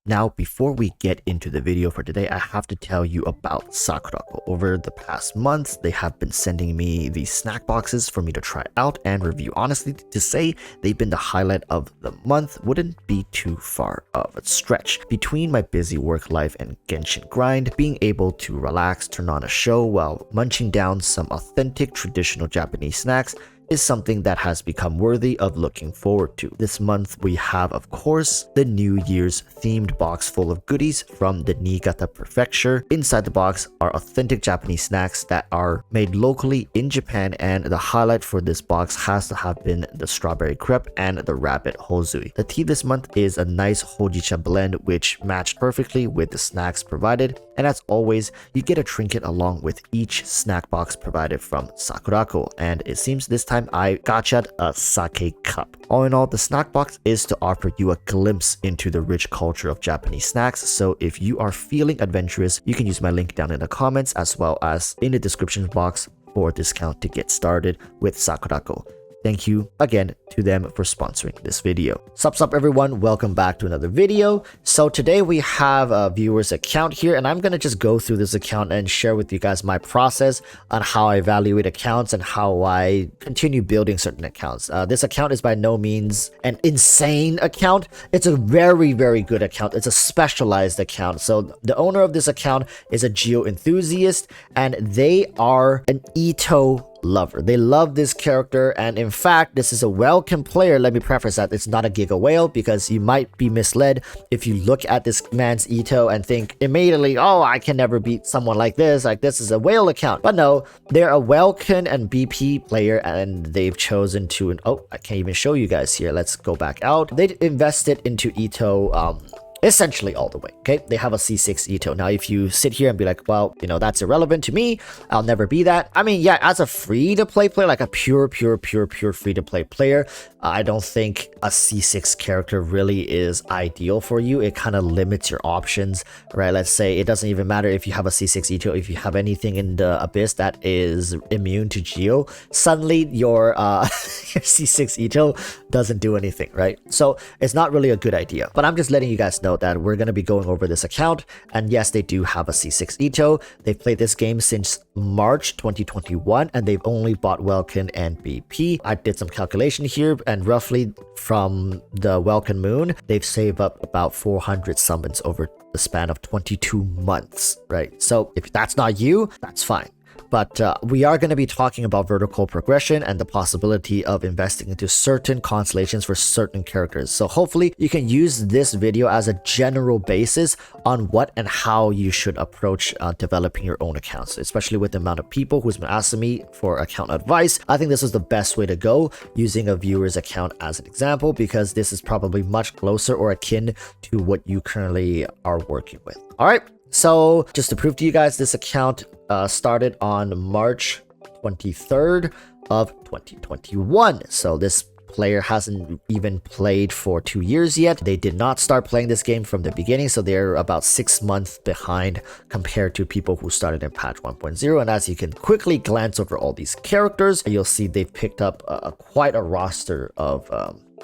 Now, before we get into the video for today, I have to tell you about Sakurako. Over the past months, they have been sending me these snack boxes for me to try out and review. Honestly, to say they've been the highlight of the month wouldn't be too far of a stretch. Between my busy work life and Genshin grind, being able to relax, turn on a show while munching down some authentic traditional Japanese snacks is something that has become worthy of looking forward to. This month we have, of course, the New Year's themed box full of goodies from the Niigata Prefecture. Inside the box are authentic Japanese snacks that are made locally in Japan, and the highlight for this box has to have been the strawberry crepe and the rabbit hozui. The tea this month is a nice hojicha blend which matched perfectly with the snacks provided, and as always, you get a trinket along with each snack box provided from Sakurako, and it seems this time I gotcha'd a sake cup. All in all, the snack box is to offer you a glimpse into the rich culture of Japanese snacks, so if you are feeling adventurous, you can use my link down in the comments as well as in the description box for a discount to get started with Sakurako. Thank you again to them for sponsoring this video. Sup everyone, welcome back to another video. So today we have a viewer's account here, and I'm gonna just go through this account and share with you guys my process on how I evaluate accounts and how I continue building certain accounts. This account is by no means an insane account. It's a very good account. It's a specialized account. So the owner of this account is a Geo enthusiast, and they are an Ito lover. They love this character, and in fact, this is a welcome player. Let me preface that it's not a Giga Whale, because you might be misled if you look at this man's Ito and think immediately, oh, I can never beat someone like this is a whale account. But no, they're a Welkin and BP player, and they've chosen to, oh, I can't even show you guys here. Let's go back out. They invested into Ito essentially all the way. Okay, they have a C6 Ito. Now if you sit here and be like, well, you know, that's irrelevant to me, I'll never be that. I mean, yeah, as a free-to-play player, like a pure free-to-play player, I don't think a C6 character really is ideal for you. It kind of limits your options, right? Let's say it doesn't even matter if you have a C6 Ito. If you have anything in the Abyss that is immune to Geo, suddenly your your C6 Ito doesn't do anything, right? So it's not really a good idea. But I'm just letting you guys know that we're going to be going over this account, and yes, they do have a C6 Ito. They've played this game since March 2021, and they've only bought Welkin and BP. I did some calculation here, and roughly from the Welkin Moon, they've saved up about 400 summons over the span of 22 months, right? So if that's not you, that's fine. But we are going to be talking about vertical progression and the possibility of investing into certain constellations for certain characters. So hopefully you can use this video as a general basis on what and how you should approach developing your own accounts, especially with the amount of people who's been asking me for account advice. I think this is the best way to go, using a viewer's account as an example, because this is probably much closer or akin to what you currently are working with. All right. So just to prove to you guys, this account started on March 23rd of 2021. So this player hasn't even played for 2 years yet. They did not start playing this game from the beginning, so they're about 6 months behind compared to people who started in patch 1.0. And as you can quickly glance over all these characters, you'll see they've picked up quite a roster of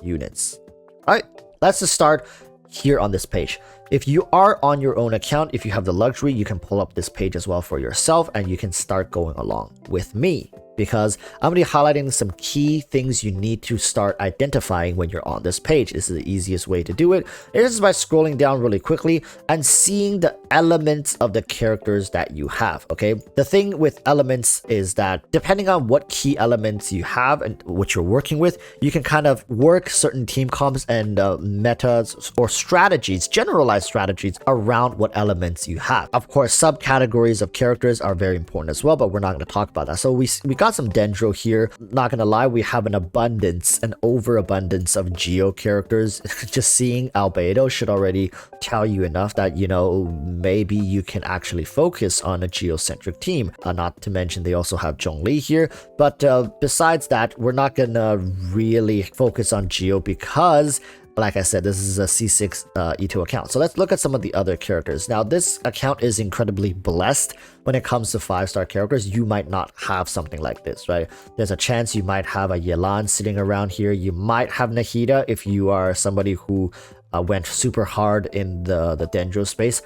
units. All right, let's just start here on this page. If you are on your own account, if you have the luxury, you can pull up this page as well for yourself, and you can start going along with me, because I'm going to be highlighting some key things you need to start identifying when you're on this page. This is the easiest way to do it. It is by scrolling down really quickly and seeing the elements of the characters that you have, okay? The thing with elements is that depending on what key elements you have and what you're working with, you can kind of work certain team comps and metas or strategies, generalized strategies around what elements you have. Of course, subcategories of characters are very important as well, but we're not going to talk about that. So we got some Dendro here. Not gonna lie, we have an overabundance of Geo characters. Just seeing Albedo should already tell you enough that, you know, maybe you can actually focus on a Geo-centric team. Not to mention they also have Zhongli here. But besides that, we're not gonna really focus on Geo because, like I said, this is a C6 Ito account. So let's look at some of the other characters. Now, this account is incredibly blessed when it comes to 5-star characters. You might not have something like this, right? There's a chance you might have a Yelan sitting around here. You might have Nahida if you are somebody who went super hard in the Dendro space,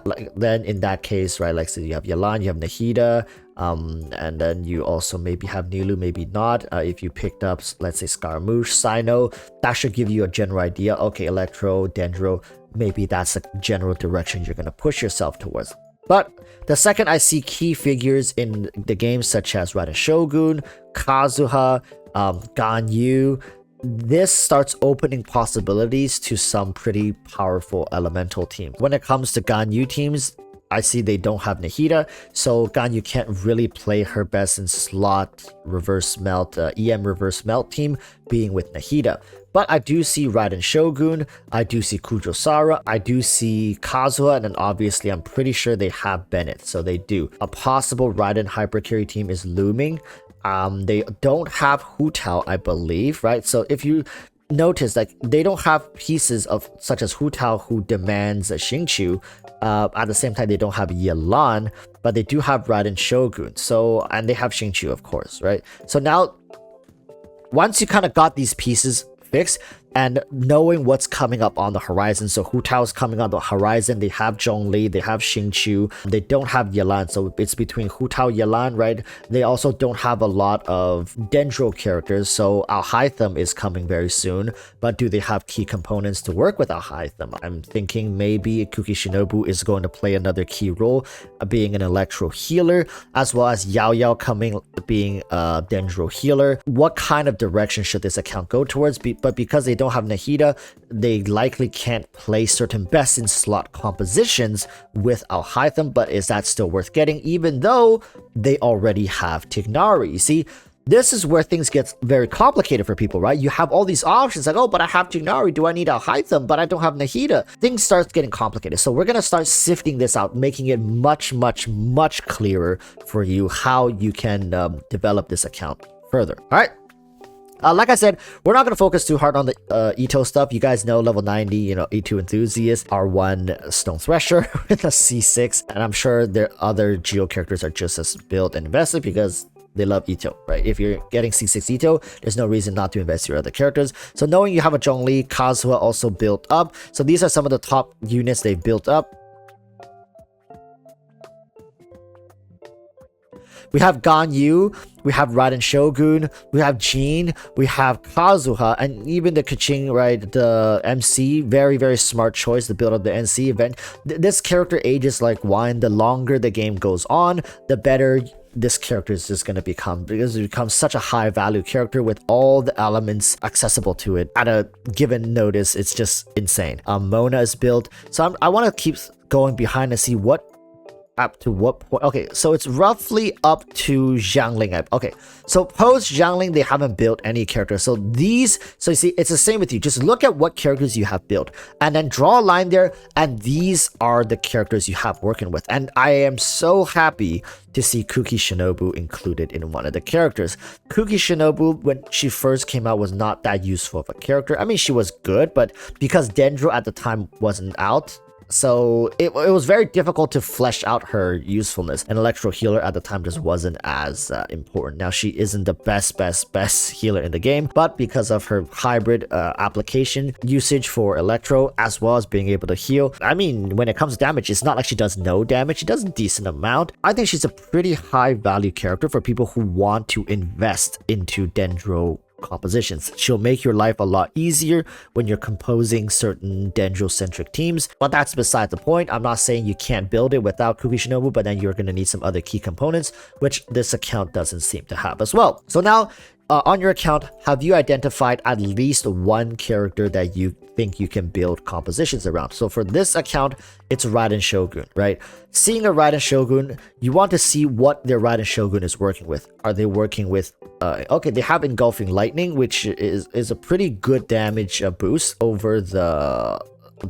like then in that case, right, like so you have Yelan, you have Nahida, and then you also maybe have Nilu, maybe not. If you picked up, let's say, Scaramouche, Sino, that should give you a general idea. Okay, Electro, Dendro, maybe that's the general direction you're gonna push yourself towards. But the second I see key figures in the game such as Raiden Shogun, Kazuha, Ganyu, this starts opening possibilities to some pretty powerful elemental teams. When it comes to Ganyu teams, I see they don't have Nahida, so Ganyu can't really play her best in slot reverse melt, EM reverse melt team being with Nahida. But I do see Raiden Shogun, I do see Kujosara, I do see Kazuha, and then obviously I'm pretty sure they have Bennett, so they do. A possible Raiden hypercarry team is looming. They don't have Hu Tao, I believe, right? So if you notice, like, they don't have pieces of such as Hu Tao who demands a Xingqiu. At the same time, they don't have Yelan, but they do have Raiden Shogun. So, and they have Xingqiu, of course, right? So now, once you kind of got these pieces fixed and knowing what's coming up on the horizon, so Hu Tao is coming on the horizon, they have Zhongli, they have Xingqiu, they don't have Yelan, so it's between Hu Tao, Yelan, right? They also don't have a lot of Dendro characters, so Alhaitham is coming very soon, but do they have key components to work with Alhaitham? I'm thinking maybe Kuki Shinobu is going to play another key role, being an Electro healer, as well as Yao Yao coming, being a Dendro healer. What kind of direction should this account go towards? But because they don't have Nahida, they likely can't play certain best in slot compositions with Alhaitham, but is that still worth getting, even though they already have Tignari? You see, this is where things get very complicated for people, right? You have all these options like, oh, but I have Tignari, do I need Alhaitham, but I don't have Nahida? Things start getting complicated. So we're going to start sifting this out, making it much clearer for you how you can develop this account further. All right. Like I said, we're not going to focus too hard on the Ito stuff. You guys know level 90, you know, E2 enthusiast, R1 Stone Thresher with a C6, and I'm sure their other Geo characters are just as built and invested because they love Ito, right? If you're getting C6 Ito, there's no reason not to invest your other characters. So knowing you have a Zhongli, Kazuha also built up. So these are some of the top units they've built up. We have Ganyu, we have Raiden Shogun, we have Jin, we have Kazuha, and even the Keqing, right? The MC, very smart choice to build up the NC event. This character ages like wine. The longer the game goes on, the better this character is just going to become, because it becomes such a high value character with all the elements accessible to it at a given notice. It's just insane. Mona is built, so I want to keep going behind and see what up to what point. Okay, so it's roughly up to Xiangling. Okay, so post Xiangling, they haven't built any characters. So these, so you see, it's the same with you. Just look at what characters you have built and then draw a line there, and these are the characters you have working with. And I am so happy to see Kuki Shinobu included in one of the characters. Kuki Shinobu, when she first came out, was not that useful of a character. I mean, she was good, but because Dendro at the time wasn't out, so it was very difficult to flesh out her usefulness. An Electro healer at the time just wasn't as important. Now, she isn't the best healer in the game, but because of her hybrid application usage for Electro, as well as being able to heal, I mean, when it comes to damage, it's not like she does no damage. She does a decent amount. I think she's a pretty high value character for people who want to invest into Dendro compositions. She'll make your life a lot easier when you're composing certain Dendro-centric teams, but that's beside the point. I'm not saying you can't build it without Kuki Shinobu, but then you're going to need some other key components, which this account doesn't seem to have as well. So now, on your account, have you identified at least one character that you think you can build compositions around? So for this account, it's Raiden Shogun, right? Seeing a Raiden Shogun, you want to see what their Raiden Shogun is working with. Are they working with okay, they have Engulfing Lightning, which is a pretty good damage boost over the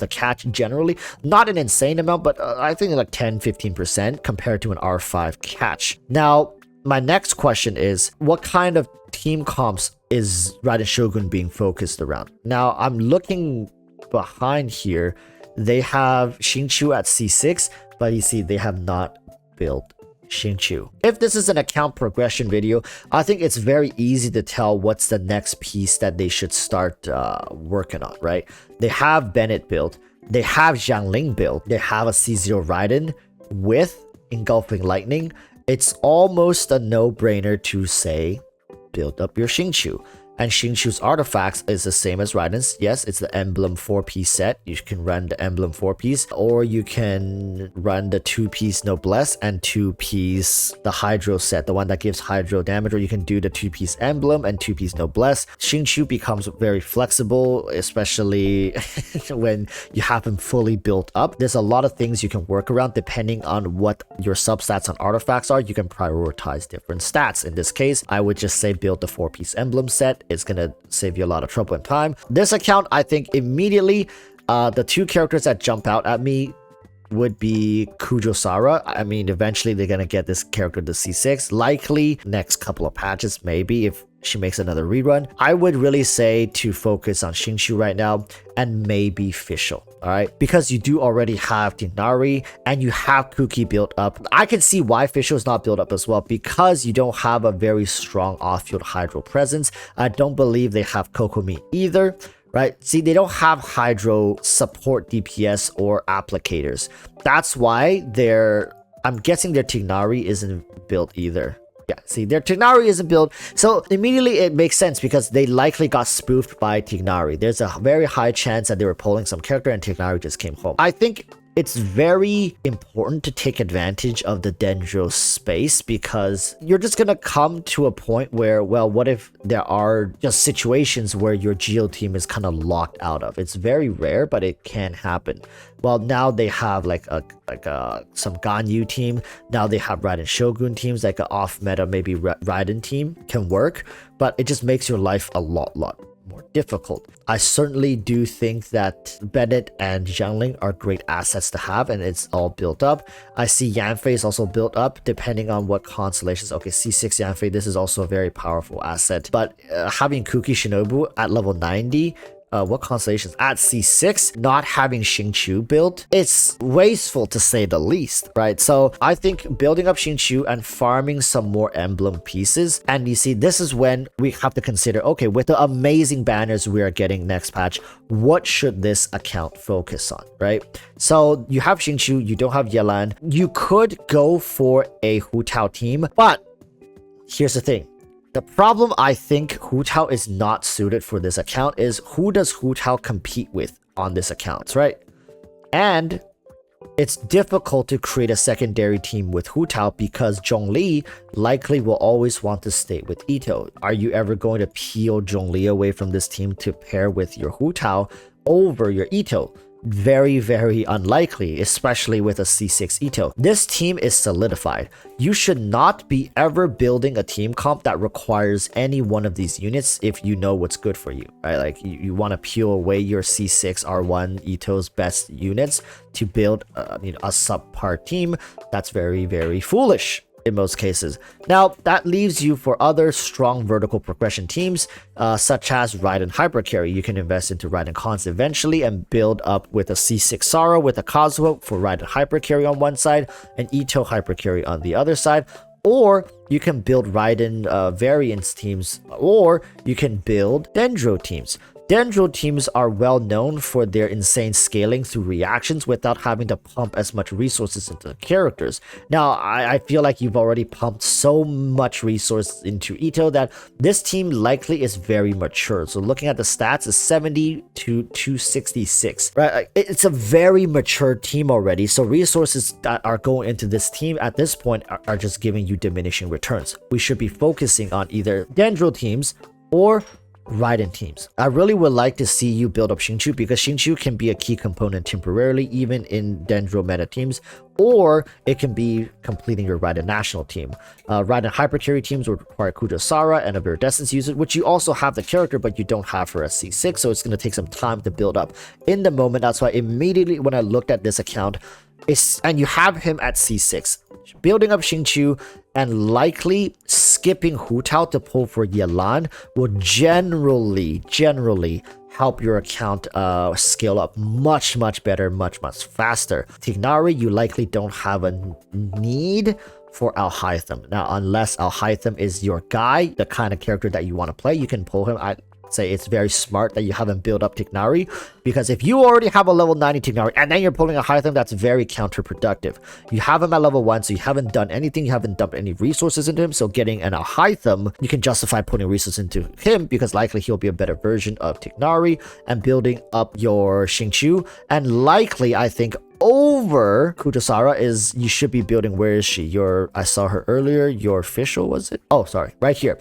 catch generally. Not an insane amount, but I think like 10-15% compared to an R5 catch. Now, my next question is, what kind of team comps is Raiden Shogun being focused around? Now, I'm looking behind here. They have Xingqiu at C6, but you see, they have not built Xingqiu. If this is an account progression video, I think it's very easy to tell what's the next piece that they should start working on, right? They have Bennett built, they have Xiangling built, they have a C0 Raiden with Engulfing Lightning. It's almost a no-brainer to say, build up your Xingqiu. And Xingqiu's artifacts is the same as Raiden's. Yes, it's the Emblem 4-piece set. You can run the Emblem 4-piece, or you can run the 2-piece Noblesse and 2-piece the Hydro set, the one that gives Hydro damage, or you can do the 2-piece Emblem and 2-piece Noblesse. Xingqiu becomes very flexible, especially when you have him fully built up. There's a lot of things you can work around depending on what your substats on artifacts are. You can prioritize different stats. In this case, I would just say build the 4-piece Emblem set. It's gonna save you a lot of trouble and time. This account, I think immediately, the two characters that jump out at me would be Kujo-Sara. I mean, eventually they're gonna get this character to C6. Likely next couple of patches, maybe, if she makes another rerun. I would really say to focus on Xingqiu right now and maybe Fischl, alright? Because you do already have Tighnari and you have Kuki built up. I can see why Fischl is not built up as well, because you don't have a very strong off-field Hydro presence. I don't believe they have Kokomi either. Right? See, they don't have Hydro support DPS or applicators. That's why I'm guessing their Tighnari isn't built either. Yeah, see, their Tighnari isn't built. So immediately it makes sense because they likely got spoofed by Tighnari. There's a very high chance that they were pulling some character and Tighnari just came home. I think it's very important to take advantage of the Dendro space, because you're just gonna come to a point where, well, what if there are just situations where your Geo team is kind of locked out of? It's very rare, but it can happen. Well, now they have some Ganyu team. Now they have Raiden Shogun teams, like an off meta, maybe Raiden team can work, but it just makes your life a lot more difficult. I certainly do think that Bennett and Xiangling are great assets to have, and it's all built up. I see Yanfei is also built up depending on what constellations. Okay, C6 Yanfei, this is also a very powerful asset, but having Kuki Shinobu at level 90, what constellations at C6, not having Xingqiu built, it's wasteful to say the least, right? So I think building up Xingqiu and farming some more emblem pieces, and you see, this is when we have to consider, okay, with the amazing banners we are getting next patch, what should this account focus on, right? So you have Xingqiu, you don't have Yelan. You could go for a Hu Tao team, but here's the thing. The problem I think Hu Tao is not suited for this account is, who does Hu Tao compete with on this account, right? And it's difficult to create a secondary team with Hu Tao because Zhongli likely will always want to stay with Ito. Are you ever going to peel Zhongli away from this team to pair with your Hu Tao over your Ito? Very, very unlikely, especially with a C6 Ito. This team is solidified. You should not be ever building a team comp that requires any one of these units if you know what's good for you, right? Like you want to peel away your C6 R1 Ito's best units to build a subpar team. That's very, very foolish in most cases. Now, that leaves you for other strong vertical progression teams, such as Raiden Hypercarry. You can invest into Raiden Cons eventually and build up with a C6 Sara with a Kazuo for Raiden Hypercarry on one side and Ito Hypercarry on the other side. Or you can build Raiden variants teams, or you can build Dendro teams. Dendro teams are well known for their insane scaling through reactions without having to pump as much resources into the characters. Now, I feel like you've already pumped so much resource into Ito that this team likely is very mature. So looking at the stats, is 70 to 266, right? It's a very mature team already. So resources that are going into this team at this point are just giving you diminishing returns. We should be focusing on either Dendro teams or Raiden teams. I really would like to see you build up Xingqiu, because Xingqiu can be a key component temporarily even in Dendro meta teams, or it can be completing your Raiden national team. Raiden Hypercarry teams would require Kujo-Sara and a Viridescence user, which you also have the character, but you don't have her as C6, so it's going to take some time to build up. In the moment, that's why immediately when I looked at this account, and you have him at C6, building up Xingqiu and likely skipping Hu Tao to pull for Yelan will generally help your account scale up much better, much faster. Tighnari, you likely don't have a need for Alhaitham. Now, unless Alhaitham is your guy, the kind of character that you want to play, you can pull him. I say it's very smart that you haven't built up Tignari, because if you already have a level 90 Tignari and then you're pulling a Hytham, that's very counterproductive. You have him at level 1, so you haven't done anything, you haven't dumped any resources into him, so getting an Hytham, you can justify putting resources into him because likely he'll be a better version of Tignari, and building up your Xingqiu, and likely, I think, over Kutasara is you should be building, where is she? I saw her earlier, your official, was it? Oh, sorry, right here.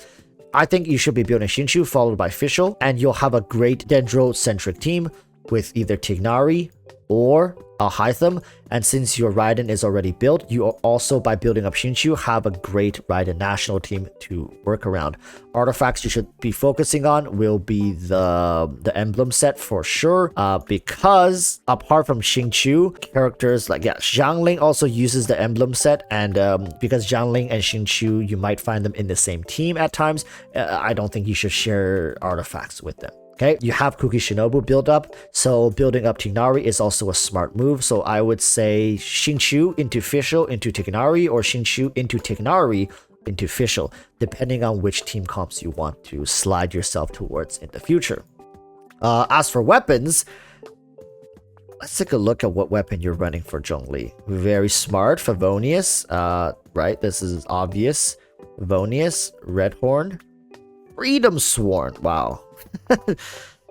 I think you should be building Xingqiu followed by Fischl, and you'll have a great Dendro-centric team with either Tignari or Alhaitham. And since your Raiden is already built, you also, by building up Xingqiu, have a great Raiden national team to work around. Artifacts you should be focusing on will be the emblem set for sure, because apart from Xingqiu, characters like, Xiangling also uses the emblem set, and because Xiangling and Xingqiu, you might find them in the same team at times, I don't think you should share artifacts with them. Okay, you have Kuki Shinobu built up, so building up Tignari is also a smart move. So I would say Xingqiu into Fischl into Tignari, or Xingqiu into Tignari into Fischl, depending on which team comps you want to slide yourself towards in the future. As for weapons, let's take a look at what weapon you're running for Zhongli. Very smart, Favonius, right? This is obvious. Favonius, Redhorn, Freedom Sworn. Wow.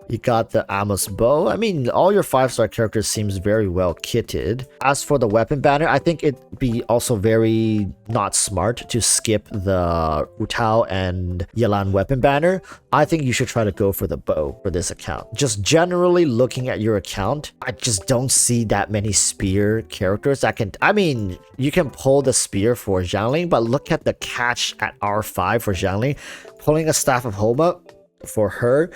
You got the Amos bow. I mean, all your 5-star characters seems very well kitted. As for the weapon banner, I think it'd be also very not smart to skip the Hu Tao and Yelan weapon banner. I think you should try to go for the bow for this account. Just generally looking at your account, I just don't see that many spear characters that can... I mean, you can pull the spear for Xiangling, but look at the catch at R5 for Xiangling. Pulling a Staff of Homa for her,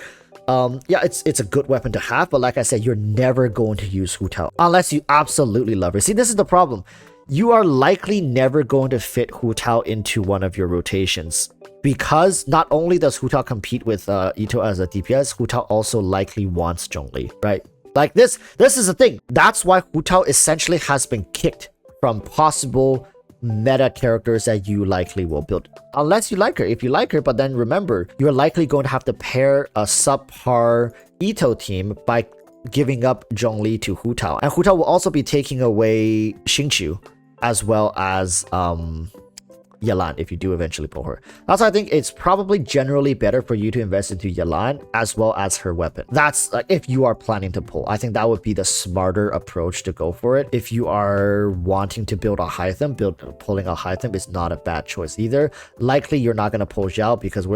yeah, it's a good weapon to have, but like I said, you're never going to use Hu Tao unless you absolutely love her. See, this is the problem. You are likely never going to fit Hu Tao into one of your rotations, because not only does Hu Tao compete with Ito as a DPS, Hu Tao also likely wants Zhongli, right? Like this is the thing. That's why Hu Tao essentially has been kicked from possible meta characters that you likely will build, unless you like her. If you like her, but then remember, you're likely going to have to pair a subpar Ito team by giving up Zhongli to Hu Tao, and Hu Tao will also be taking away Xingqiu as well as Yelan if you do eventually pull her. Also, I think it's probably generally better for you to invest into Yelan as well as her weapon. That's if you are planning to pull. I think that would be the smarter approach to go for it. If you are wanting to build a Hytham, pulling a Hytham is not a bad choice either. Likely you're not going to pull Zhao because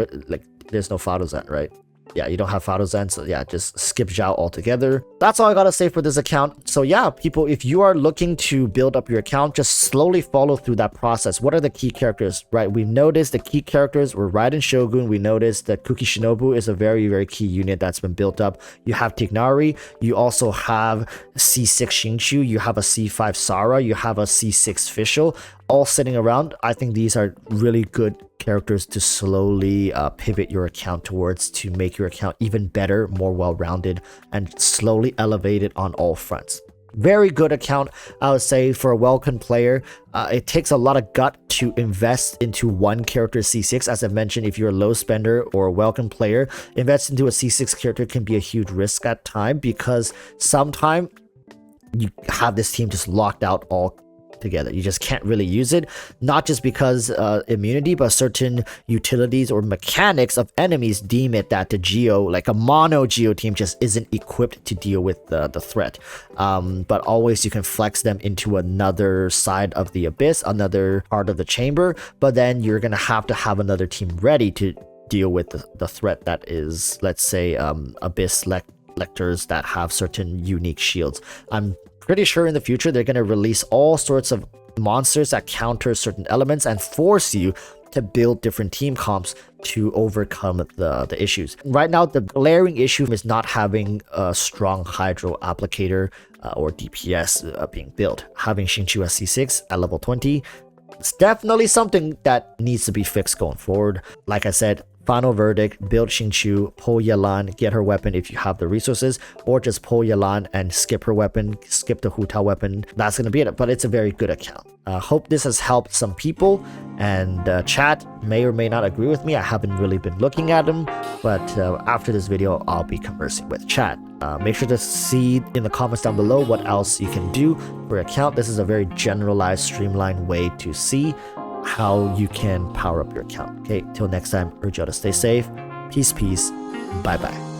there's no Fado Zen, right? Yeah, you don't have Fado Zen, so yeah, just skip Zhao altogether. That's all I gotta say for this account. So yeah, people, if you are looking to build up your account, just slowly follow through that process. What are the key characters, right? We've noticed the key characters were Raiden Shogun. We noticed that Kuki Shinobu is a very, very key unit that's been built up. You have Tignari. You also have C6 Xingqiu. You have a C5 Sara. You have a C6 Fischl. All sitting around. I think these are really good characters to slowly pivot your account towards, to make your account even better, more well-rounded, and slowly elevate it on all fronts. Very good account, I would say, for a Welcome player. It takes a lot of gut to invest into one character C6. As I mentioned, if you're a low spender or a Welcome player, invest into a C6 character can be a huge risk at time, because sometimes you have this team just locked out all together. You just can't really use it, not just because immunity, but certain utilities or mechanics of enemies deem it that the Geo, like a mono Geo team, just isn't equipped to deal with the threat. But always you can flex them into another side of the abyss, another part of the chamber, but then you're gonna have to have another team ready to deal with the threat that is, let's say, abyss lectors that have certain unique shields. I'm pretty sure in the future they're going to release all sorts of monsters that counter certain elements and force you to build different team comps to overcome the issues. Right now, the glaring issue is not having a strong Hydro applicator or DPS being built. Having Xingqiu as C6 at level 20, it's definitely something that needs to be fixed going forward. Like I said, Final verdict, build Xingqiu, pull Yalan, get her weapon if you have the resources, or just pull Yalan and skip her weapon, skip the Hu Tao weapon. That's going to be it, but it's a very good account. Hope this has helped some people, and chat may or may not agree with me. I haven't really been looking at them, but after this video, I'll be conversing with chat. Make sure to see in the comments down below what else you can do for your account. This is a very generalized, streamlined way to see how you can power up your account. Okay, till next time, urge you all to stay safe. Peace, bye bye.